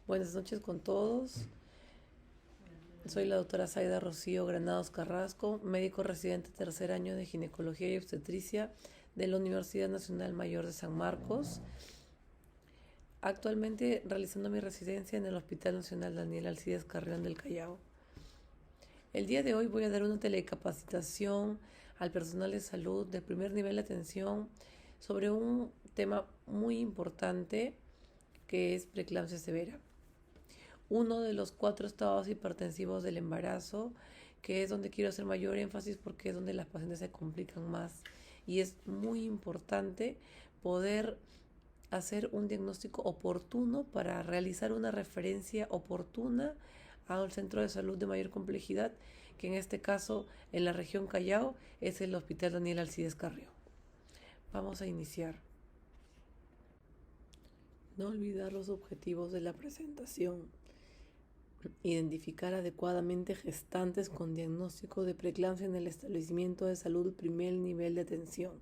Buenas noches con todos. Soy la doctora Zaida Rocío Granados Carrasco, médico residente tercer año de Ginecología y Obstetricia de la Universidad Nacional Mayor de San Marcos. Actualmente realizando mi residencia en el Hospital Nacional Daniel Alcides Carrión del Callao. El día de hoy voy a dar una telecapacitación al personal de salud de primer nivel de atención sobre un tema muy importante que es preeclampsia severa. Uno de los 4 estados hipertensivos del embarazo, que es donde quiero hacer mayor énfasis porque es donde las pacientes se complican más. Y es muy importante poder hacer un diagnóstico oportuno para realizar una referencia oportuna al centro de salud de mayor complejidad, que en este caso en la región Callao es el Hospital Daniel Alcides Carrión. Vamos a iniciar. No olvidar los objetivos de la presentación. Identificar adecuadamente gestantes con diagnóstico de preeclampsia en el establecimiento de salud primer nivel de atención.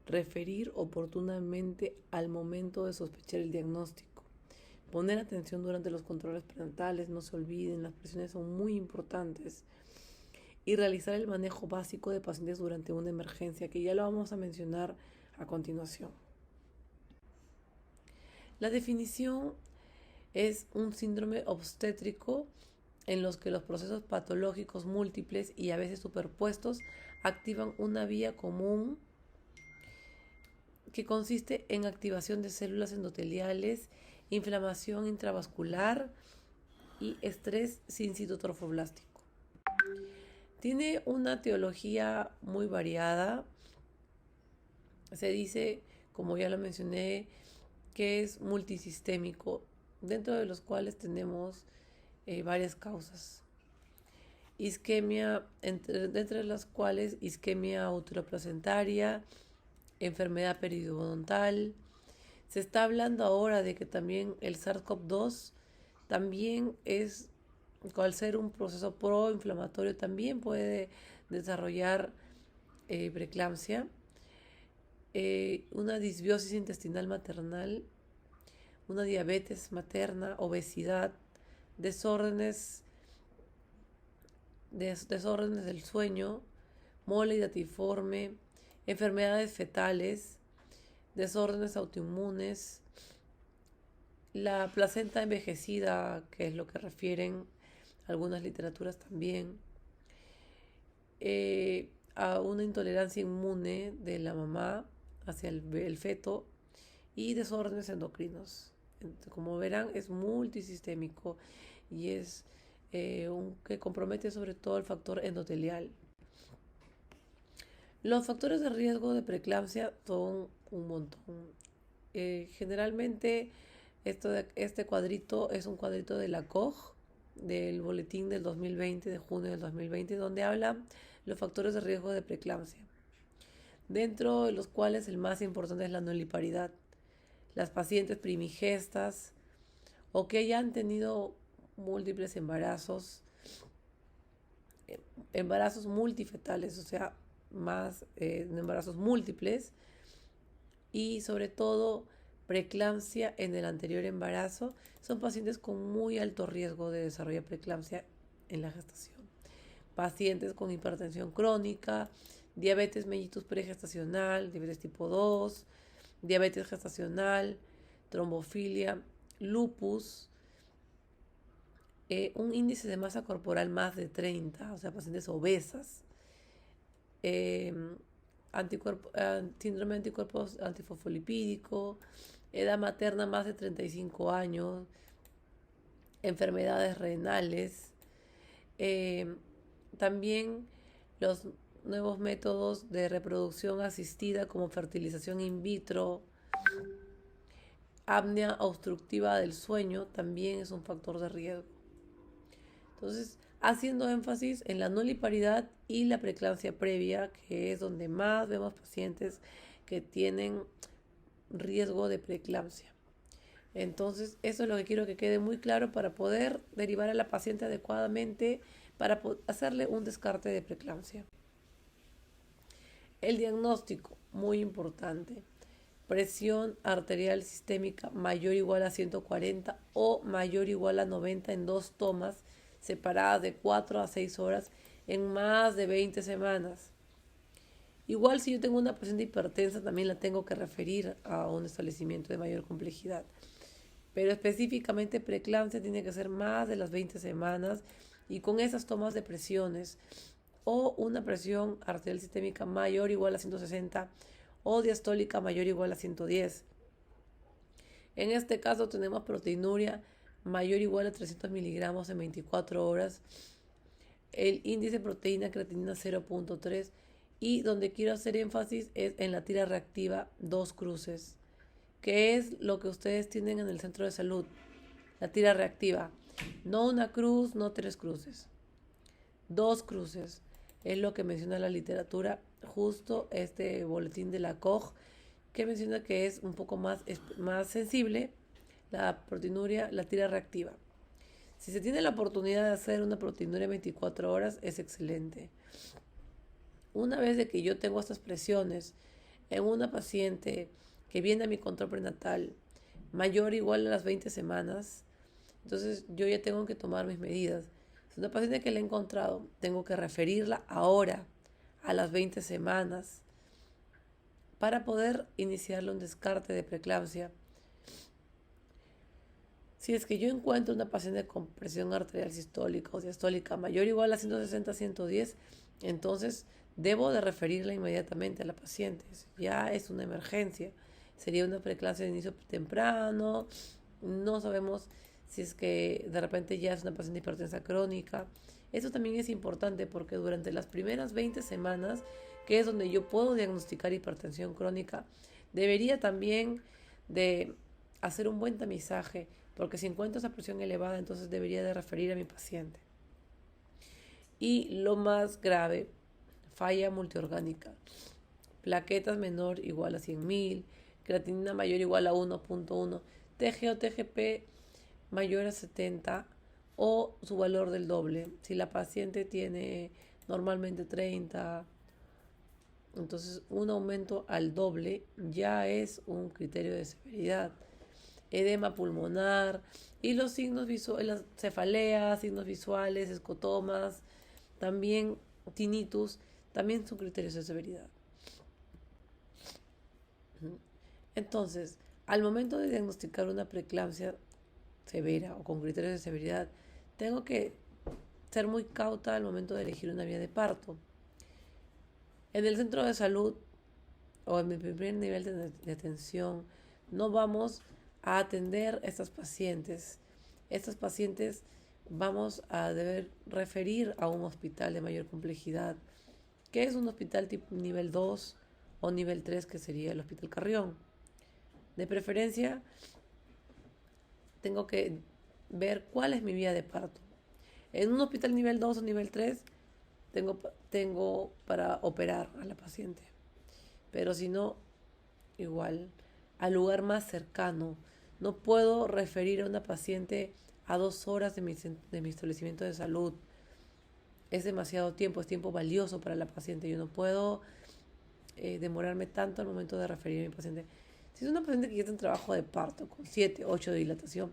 Referir oportunamente al momento de sospechar el diagnóstico. Poner atención durante los controles prenatales, no se olviden, las presiones son muy importantes. Y realizar el manejo básico de pacientes durante una emergencia, que ya lo vamos a mencionar a continuación. La definición es un síndrome obstétrico en los que los procesos patológicos múltiples y a veces superpuestos activan una vía común que consiste en activación de células endoteliales, inflamación intravascular y estrés sincitotrofoblástico. Tiene una etiología muy variada. Se dice, como ya lo mencioné, que es multisistémico, dentro de los cuales tenemos varias causas. Isquemia, entre las cuales isquemia uteroplacentaria, enfermedad periodontal. Se está hablando ahora de que también el SARS-CoV-2 también es, al ser un proceso proinflamatorio, también puede desarrollar preeclampsia. Una disbiosis intestinal maternal, una diabetes materna, obesidad, desórdenes del sueño, mole datiforme, enfermedades fetales, desórdenes autoinmunes, la placenta envejecida, que es lo que refieren algunas literaturas también, a una intolerancia inmune de la mamá hacia el feto y desórdenes endocrinos. Como verán, es multisistémico y es que compromete sobre todo el factor endotelial. Los factores de riesgo de preeclampsia son un montón. Generalmente este cuadrito es un cuadrito de la COG, del boletín del 2020, de junio del 2020, donde habla los factores de riesgo de preeclampsia, dentro de los cuales el más importante es la nulliparidad. Las pacientes primigestas o que hayan tenido múltiples embarazos multifetales, o sea, más embarazos múltiples, y sobre todo preeclampsia en el anterior embarazo, son pacientes con muy alto riesgo de desarrollar preeclampsia en la gestación. Pacientes con hipertensión crónica, diabetes mellitus pregestacional, diabetes tipo 2, diabetes gestacional, trombofilia, lupus, un índice de masa corporal más de 30, o sea, pacientes obesas, síndrome de anticuerpos antifosfolipídico, edad materna más de 35 años, enfermedades renales, también los nuevos métodos de reproducción asistida como fertilización in vitro, apnea obstructiva del sueño también es un factor de riesgo. Entonces, haciendo énfasis en la nulliparidad y la preeclampsia previa, que es donde más vemos pacientes que tienen riesgo de preeclampsia. Entonces, eso es lo que quiero que quede muy claro para poder derivar a la paciente adecuadamente para hacerle un descarte de preeclampsia. El diagnóstico, muy importante. presión arterial sistémica mayor o igual a 140 o mayor o igual a 90 en 2 tomas separadas de 4 a 6 horas en más de 20 semanas. Igual si yo tengo una paciente hipertensa también la tengo que referir a un establecimiento de mayor complejidad. Pero específicamente preeclampsia tiene que ser más de las 20 semanas y con esas tomas de presiones o una presión arterial sistémica mayor o igual a 160 o diastólica mayor o igual a 110. En este caso tenemos proteinuria mayor o igual a 300 miligramos en 24 horas, el índice de proteína creatinina 0.3 y donde quiero hacer énfasis es en la tira reactiva 2 cruces, que es lo que ustedes tienen en el centro de salud, la tira reactiva, no una cruz, no 3 cruces, 2 cruces, es lo que menciona la literatura, justo este boletín de la COG, que menciona que es un poco más sensible la proteinuria, la tira reactiva. Si se tiene la oportunidad de hacer una proteinuria 24 horas, es excelente. Una vez de que yo tengo estas presiones en una paciente que viene a mi control prenatal mayor o igual a las 20 semanas, entonces yo ya tengo que tomar mis medidas. Si una paciente que la he encontrado, tengo que referirla ahora a las 20 semanas para poder iniciarle un descarte de preeclampsia. Si es que yo encuentro una paciente con presión arterial sistólica o diastólica mayor o igual a 160-110, entonces debo de referirla inmediatamente a la paciente. Ya es una emergencia. Sería una preeclampsia de inicio temprano. No sabemos si es que de repente ya es una paciente hipertensa crónica. Eso también es importante porque durante las primeras 20 semanas, que es donde yo puedo diagnosticar hipertensión crónica, debería también de hacer un buen tamizaje, porque si encuentro esa presión elevada, entonces debería de referir a mi paciente. Y lo más grave, falla multiorgánica, plaquetas menor o igual a 100.000, creatinina mayor o igual a 1.1, TG o TGP mayor a 70 o su valor del doble. Si la paciente tiene normalmente 30, entonces un aumento al doble ya es un criterio de severidad. Edema pulmonar y los signos visuales, las cefaleas, signos visuales, escotomas, también tinnitus, también son criterios de severidad. Entonces, al momento de diagnosticar una preeclampsia severa o con criterios de severidad, tengo que ser muy cauta al momento de elegir una vía de parto. En el centro de salud o en mi primer nivel de atención, no vamos a atender a estas pacientes. Estas pacientes vamos a deber referir a un hospital de mayor complejidad, que es un hospital tipo nivel 2 o nivel 3, que sería el Hospital Carrión. De preferencia, tengo que ver cuál es mi vía de parto. En un hospital nivel 2 o nivel 3, tengo para operar a la paciente. Pero si no, igual, al lugar más cercano. No puedo referir a una paciente a 2 horas de mi establecimiento de salud. Es demasiado tiempo, es tiempo valioso para la paciente. Yo no puedo demorarme tanto al momento de referir a mi paciente. Si es una paciente que ya está en trabajo de parto, con 7, 8 de dilatación,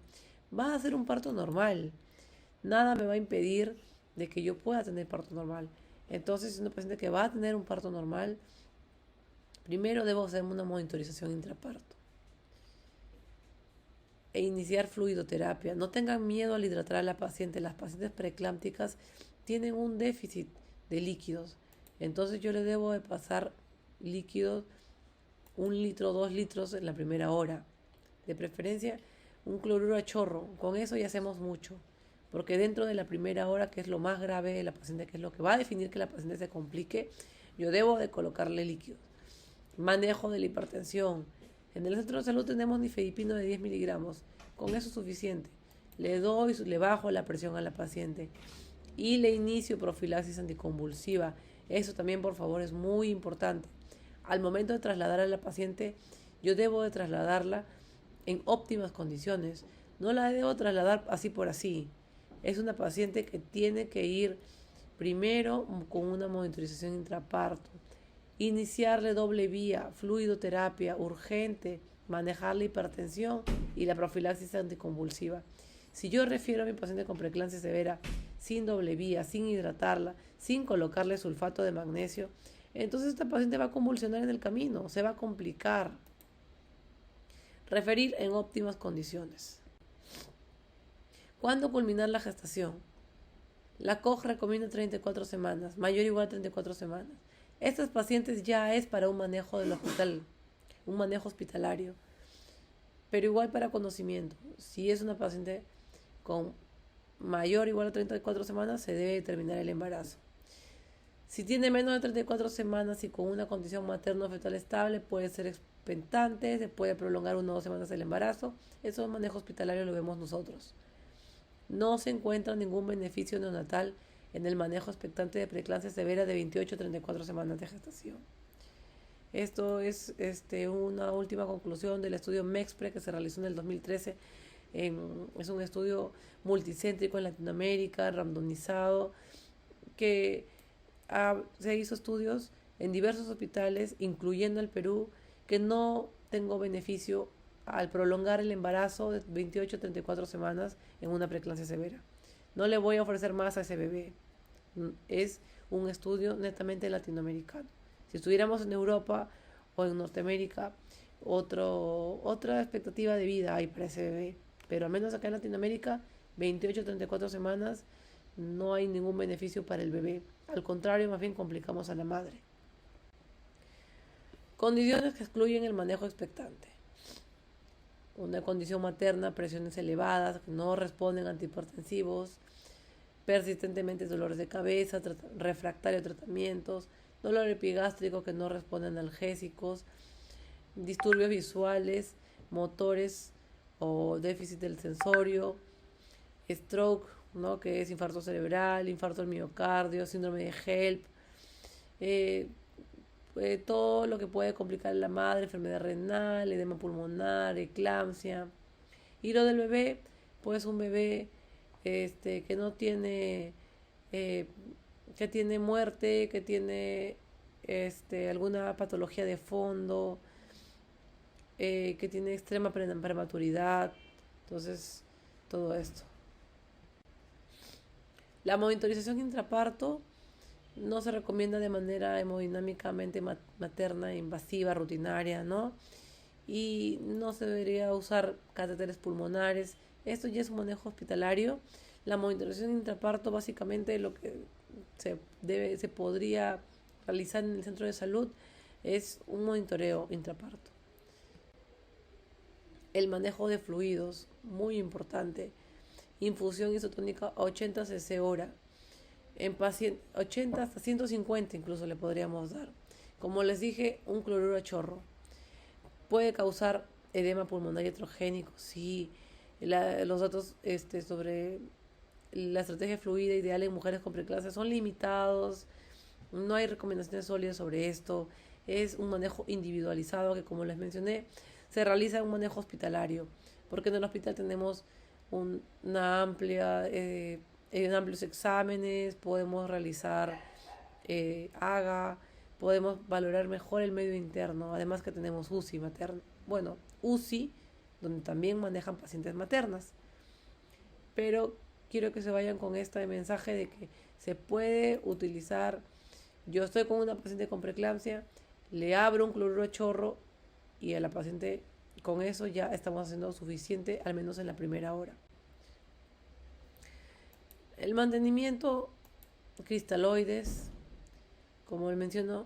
va a hacer un parto normal. Nada me va a impedir de que yo pueda tener parto normal. Entonces, si es una paciente que va a tener un parto normal, primero debo hacer una monitorización intraparto e iniciar fluidoterapia. No tengan miedo al hidratar a la paciente. Las pacientes preeclámpticas tienen un déficit de líquidos. Entonces yo le debo de pasar líquidos 1 litro, 2 litros en la primera hora. De preferencia, un cloruro a chorro. Con eso ya hacemos mucho. Porque dentro de la primera hora, que es lo más grave de la paciente, que es lo que va a definir que la paciente se complique, yo debo de colocarle líquidos. Manejo de la hipertensión. En el centro de salud tenemos nifedipino de 10 miligramos. Con eso es suficiente. Le bajo la presión a la paciente. Y le inicio profilaxis anticonvulsiva. Eso también, por favor, es muy importante. Al momento de trasladar a la paciente, yo debo de trasladarla en óptimas condiciones. No la debo trasladar así por así. Es una paciente que tiene que ir primero con una monitorización intraparto. Iniciarle doble vía, fluidoterapia urgente, manejar la hipertensión y la profilaxis anticonvulsiva. Si yo refiero a mi paciente con preeclampsia severa sin doble vía, sin hidratarla, sin colocarle sulfato de magnesio, entonces esta paciente va a convulsionar en el camino, se va a complicar. Referir en óptimas condiciones. ¿Cuándo culminar la gestación? La COG recomienda 34 semanas, mayor o igual a 34 semanas. Estos pacientes ya es para un manejo del hospital, un manejo hospitalario, pero igual para conocimiento. Si es una paciente con mayor o igual a 34 semanas, se debe determinar el embarazo. Si tiene menos de 34 semanas y con una condición materno-fetal estable, puede ser expectante, se puede prolongar 1 o 2 semanas el embarazo. Eso en manejo hospitalario lo vemos nosotros. No se encuentra ningún beneficio neonatal en el manejo expectante de preeclampsia severa de 28 a 34 semanas de gestación. Esto es una última conclusión del estudio MEXPRE que se realizó en el 2013. Es un estudio multicéntrico en Latinoamérica, randomizado, que se hizo estudios en diversos hospitales, incluyendo el Perú, que no tengo beneficio al prolongar el embarazo de 28 a 34 semanas en una preeclampsia severa. No le voy a ofrecer más a ese bebé. Es un estudio netamente latinoamericano. Si estuviéramos en Europa o en Norteamérica, otra expectativa de vida hay para ese bebé. Pero al menos acá en Latinoamérica, 28 a 34 semanas, no hay ningún beneficio para el bebé. Al contrario, más bien complicamos a la madre. Condiciones que excluyen el manejo expectante. Una condición materna, presiones elevadas, que no responden a antihipertensivos, persistentemente dolores de cabeza, refractario a tratamientos, dolor epigástrico que no responden a analgésicos, disturbios visuales, motores o déficit del sensorio, stroke, ¿no? Que es infarto cerebral, infarto del miocardio, síndrome de HELP, todo lo que puede complicar a la madre, enfermedad renal, edema pulmonar, eclampsia. Y lo del bebé, pues un bebé que no tiene, que tiene muerte, que tiene alguna patología de fondo, que tiene extrema prematuridad. Entonces, todo esto. La monitorización intraparto no se recomienda de manera hemodinámicamente materna, invasiva, rutinaria, ¿no? Y no se debería usar catéteres pulmonares. Esto ya es un manejo hospitalario. La monitorización intraparto, básicamente lo que se podría realizar en el centro de salud es un monitoreo intraparto. El manejo de fluidos, muy importante. Infusión isotónica a 80 cc hora. En paciente 80 hasta 150 incluso le podríamos dar. Como les dije, un cloruro a chorro. Puede causar edema pulmonar heterogénico, sí. Los datos sobre la estrategia fluida ideal en mujeres con preeclampsia son limitados. No hay recomendaciones sólidas sobre esto. Es un manejo individualizado que, como les mencioné, se realiza en un manejo hospitalario. Porque en el hospital tenemos amplios exámenes, podemos realizar AGA, podemos valorar mejor el medio interno, además que tenemos UCI materno. Bueno, UCI, donde también manejan pacientes maternas. Pero quiero que se vayan con este mensaje de que se puede utilizar. Yo estoy con una paciente con preeclampsia, le abro un cloruro a chorro y a la paciente con eso ya estamos haciendo suficiente, al menos en la primera hora. El mantenimiento, cristaloides, como les menciono,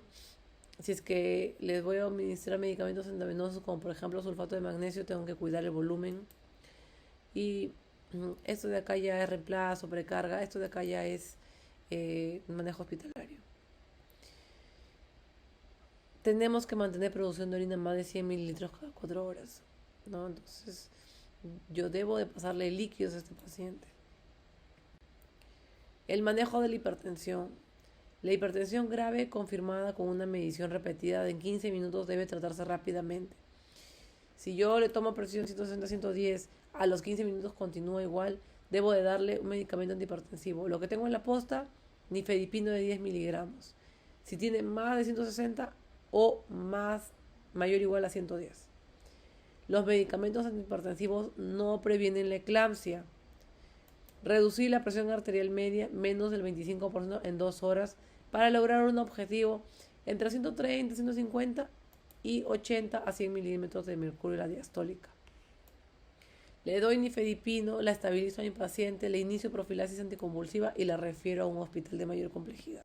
si es que les voy a administrar medicamentos endovenosos como por ejemplo sulfato de magnesio, tengo que cuidar el volumen. Y esto de acá ya es reemplazo, precarga, esto de acá ya es manejo hospitalario. Tenemos que mantener producción de orina más de 100 mililitros cada 4 horas, ¿no? Entonces, yo debo de pasarle líquidos a este paciente. El manejo de la hipertensión. La hipertensión grave confirmada con una medición repetida de 15 minutos debe tratarse rápidamente. Si yo le tomo presión 160-110, a los 15 minutos continúa igual, debo de darle un medicamento antihipertensivo. Lo que tengo en la posta, nifedipino de 10 miligramos. Si tiene más de 160, o mayor o igual a 110. Los medicamentos antihipertensivos no previenen la eclampsia. Reducir la presión arterial media menos del 25% en 2 horas para lograr un objetivo entre 130, 150 y 80 a 100 milímetros de mercurio en la diastólica. Le doy nifedipino, la estabilizo a mi paciente, le inicio profilaxis anticonvulsiva y la refiero a un hospital de mayor complejidad.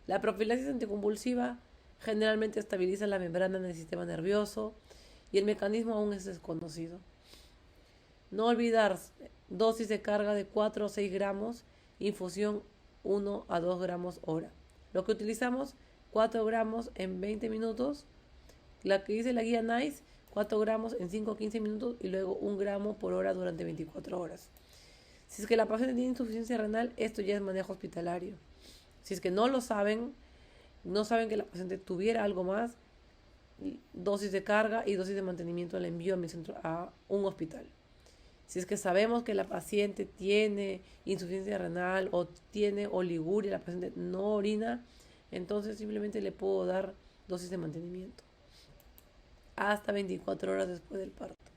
La profilaxis anticonvulsiva generalmente estabiliza la membrana del sistema nervioso y el mecanismo aún es desconocido. No olvidar dosis de carga de 4 o 6 gramos, infusión 1 a 2 gramos hora. Lo que utilizamos, 4 gramos en 20 minutos. La que dice la guía NICE, 4 gramos en 5 o 15 minutos y luego 1 gramo por hora durante 24 horas. Si es que la paciente tiene insuficiencia renal, esto ya es manejo hospitalario. Si es que no lo saben, no saben que la paciente tuviera algo más, dosis de carga y dosis de mantenimiento la envío a mi centro, a un hospital. Si es que sabemos que la paciente tiene insuficiencia renal o tiene oliguria, la paciente no orina, entonces simplemente le puedo dar dosis de mantenimiento hasta 24 horas después del parto.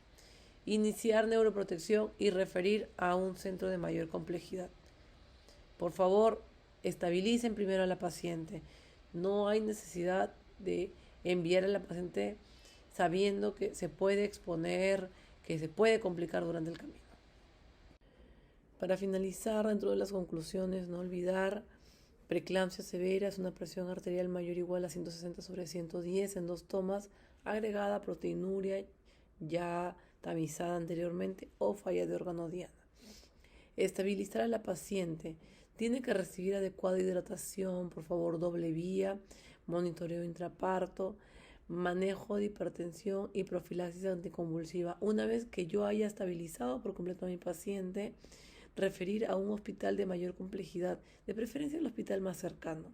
Iniciar neuroprotección y referir a un centro de mayor complejidad. Por favor, estabilicen primero a la paciente. No hay necesidad de enviar a la paciente sabiendo que se puede exponer, que se puede complicar durante el camino. Para finalizar, dentro de las conclusiones, no olvidar, preeclampsia severa es una presión arterial mayor o igual a 160/110 en 2 tomas, agregada proteinuria ya tamizada anteriormente o falla de órgano diana. Estabilizar a la paciente. Tiene que recibir adecuada hidratación, por favor, doble vía, monitoreo intraparto, manejo de hipertensión y profilaxis anticonvulsiva. Una vez que yo haya estabilizado por completo a mi paciente, referir a un hospital de mayor complejidad, de preferencia el hospital más cercano.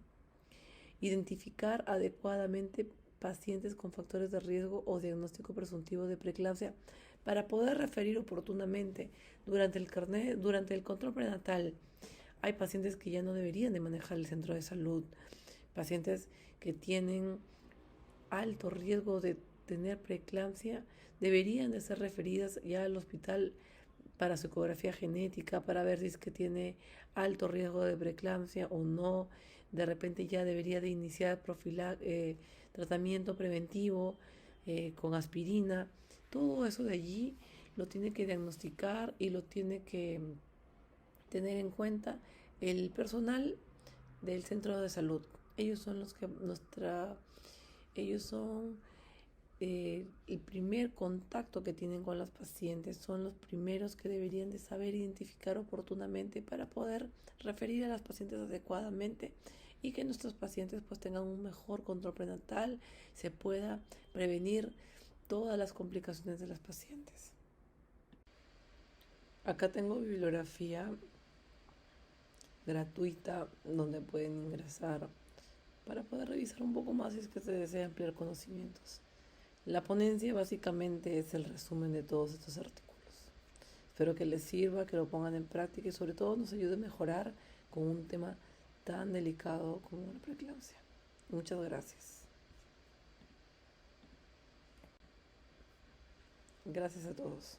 Identificar adecuadamente pacientes con factores de riesgo o diagnóstico presuntivo de preeclampsia para poder referir oportunamente durante el control prenatal. Hay pacientes que ya no deberían de manejar el centro de salud, pacientes que tienen alto riesgo de tener preeclampsia deberían de ser referidas ya al hospital para su ecografía genética, para ver si es que tiene alto riesgo de preeclampsia o no. De repente ya debería de iniciar tratamiento preventivo con aspirina. Todo eso de allí lo tiene que diagnosticar y lo tiene que tener en cuenta el personal del centro de salud. Ellos son los que ellos son el primer contacto que tienen con los pacientes, son los primeros que deberían de saber identificar oportunamente para poder referir a las pacientes adecuadamente y que nuestros pacientes pues tengan un mejor control prenatal, se pueda prevenir todas las complicaciones de las pacientes. Acá tengo bibliografía gratuita donde pueden ingresar para poder revisar un poco más si es que se desea ampliar conocimientos. La ponencia básicamente es el resumen de todos estos artículos. Espero que les sirva, que lo pongan en práctica y sobre todo nos ayude a mejorar con un tema tan delicado como la preeclampsia. Muchas gracias. Gracias a todos.